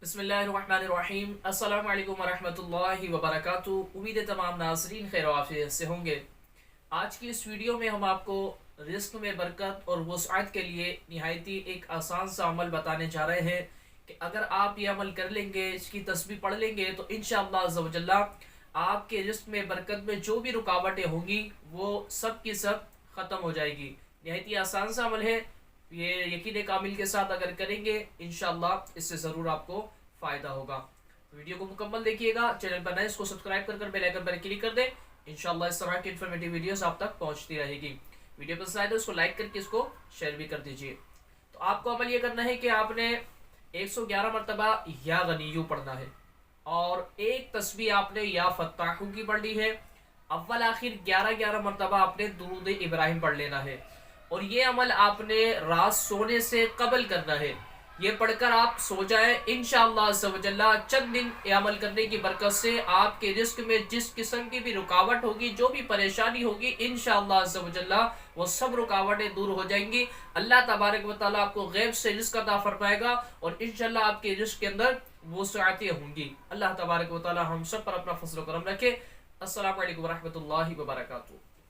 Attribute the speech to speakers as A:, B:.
A: بسم اللہ الرحمن الرحیم۔ السلام علیکم ورحمۃ اللہ وبرکاتہ۔ امید ہے تمام ناظرین خیر و عافیت سے ہوں گے۔ آج کی اس ویڈیو میں ہم آپ کو رزق میں برکت اور وسعت کے لیے نہایتی ایک آسان سا عمل بتانے جا رہے ہیں کہ اگر آپ یہ عمل کر لیں گے، اس کی تسبیح پڑھ لیں گے، تو انشاءاللہ عز و جل آپ کے رزق میں برکت میں جو بھی رکاوٹیں ہوں گی وہ سب کی سب ختم ہو جائے گی۔ نہایتی آسان سا عمل ہے، یہ یقین کامل کے ساتھ اگر کریں گے انشاءاللہ اس سے ضرور آپ کو فائدہ ہوگا۔ ویڈیو کو مکمل دیکھیے گا، چینل پر نئے اس کو سبسکرائب کر بیل آئیکن پر کلک کر دیں۔ انشاءاللہ اس طرح کی انفارمیٹیو ویڈیوز آپ تک پہنچتی رہے گی۔ ویڈیو پسند آئے تو اس کو لائک کر کے اس کو شیئر بھی کر دیجیے۔ تو آپ کو عمل یہ کرنا ہے کہ آپ نے 111 مرتبہ یا غنیو پڑھنا ہے اور ایک تسبیح آپ نے یا فتاحو کی پڑھ لی ہے۔ اول آخر 11 مرتبہ آپ نے درود ابراہیم پڑھ لینا ہے اور یہ عمل آپ نے رات سونے سے قبل کرنا ہے۔ یہ پڑھ کر آپ سو جائیں، انشاءاللہ عز و جل چند دن یہ عمل کرنے کی برکت سے آپ کے رزق میں جس قسم کی بھی رکاوٹ ہوگی، جو بھی پریشانی ہوگی، انشاءاللہ عز و جل وہ سب رکاوٹیں دور ہو جائیں گی۔ اللہ تبارک و تعالیٰ آپ کو غیب سے رزق عطا فرمائے گا اور انشاءاللہ آپ کے رزق کے اندر وسعتیں ہوں گی۔ اللہ تبارک و تعالیٰ ہم سب پر اپنا فضل و کرم رکھے۔ السلام علیکم ورحمۃ اللہ وبرکاتہ۔